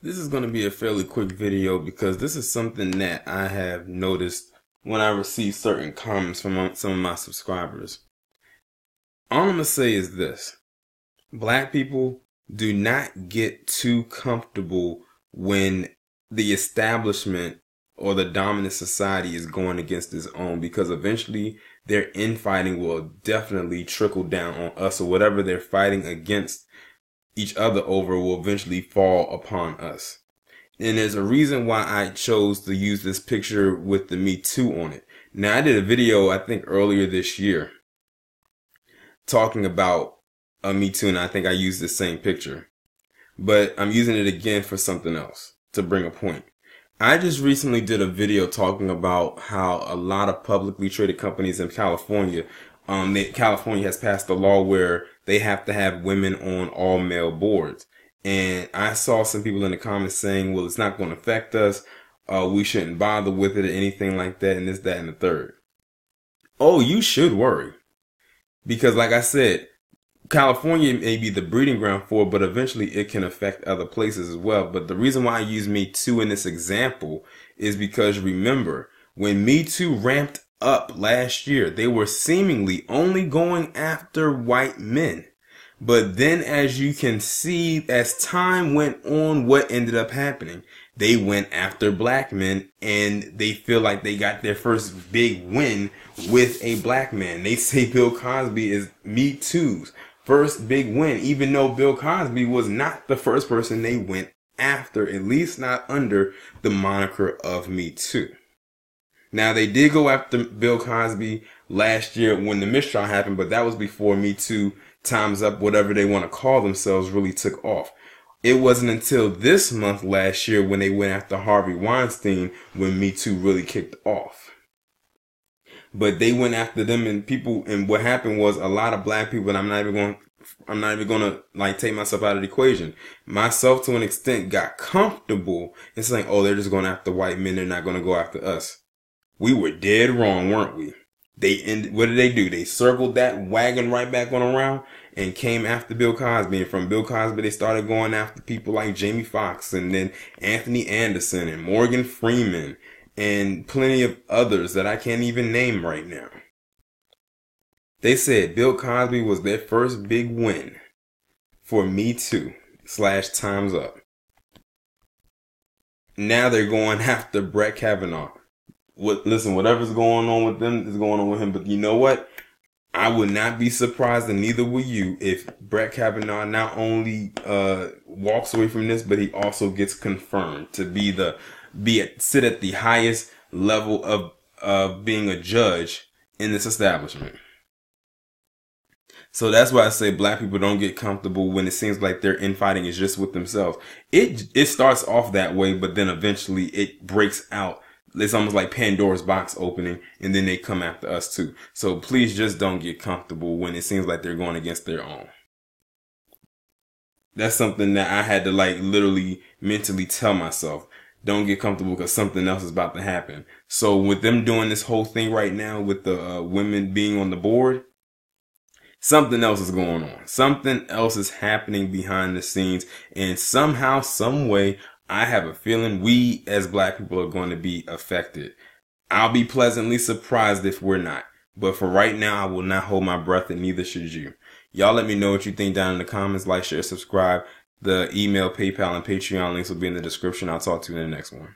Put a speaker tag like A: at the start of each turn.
A: This is going to be a fairly quick video because this is something that I have noticed when I receive certain comments from some of my subscribers. All I'm going to say is this. Black people, do not get too comfortable when the establishment or the dominant society is going against its own, because eventually their infighting will definitely trickle down on us, or whatever they're fighting against each other over will eventually fall upon us. And there's a reason why I chose to use this picture with the Me Too on it. Now, I did a video, I think earlier this year, talking about Me Too, and I think I used the same picture. But I'm using it again for something else, to bring a point. I just recently did a video talking about how a lot of publicly traded companies in California, California has passed a law where they have to have women on all male boards. And I saw some people in the comments saying, well, it's not going to affect us. We shouldn't bother with it or anything like that, and this, that, and the third. Oh, you should worry. Because like I said, California may be the breeding ground for it, but eventually it can affect other places as well. But the reason why I use Me Too in this example is because, remember, when Me Too ramped up last year, they were seemingly only going after white men. But then, as you can see, as time went on, what ended up happening? They went after black men, and they feel like they got their first big win with a black man. They say Bill Cosby is Me Too's first big win, even though Bill Cosby was not the first person they went after, at least not under the moniker of Me Too. Now, they did go after Bill Cosby last year when the mistrial happened, but that was before Me Too, Time's Up, whatever they want to call themselves, really took off. It wasn't until this month last year when they went after Harvey Weinstein when Me Too really kicked off. But they went after them, and people, and what happened was a lot of black people, and I'm not even going to like take myself out of the equation. Myself, to an extent, got comfortable in saying, oh, they're just going after white men. They're not going to go after us. We were dead wrong, weren't we? What did they do? They circled that wagon right back on around and came after Bill Cosby. And from Bill Cosby, they started going after people like Jamie Foxx, and then Anthony Anderson and Morgan Freeman and plenty of others that I can't even name right now. They said Bill Cosby was their first big win for Me Too / Time's Up. Now they're going after Brett Kavanaugh. Listen, whatever's going on with them is going on with him. But you know what? I would not be surprised, and neither will you, if Brett Kavanaugh not only walks away from this, but he also gets confirmed to sit at the highest level of being a judge in this establishment. So that's why I say black people don't get comfortable when it seems like their infighting is just with themselves. It starts off that way, but then eventually it breaks out. It's almost like Pandoras Box opening, and then they come after us too. So please just don't get comfortable when it seems like they're going against their own. That's something that I had to like literally mentally tell myself. Don't get comfortable because something else is about to happen. So with them doing this whole thing right now with the women being on the board, something else is going on. Something else is happening behind the scenes, and somehow, some way, I have a feeling we as black people are going to be affected. I'll be pleasantly surprised if we're not. But for right now, I will not hold my breath, and neither should you. Y'all let me know what you think down in the comments. Like, share, subscribe. The email, PayPal, and Patreon links will be in the description. I'll talk to you in the next one.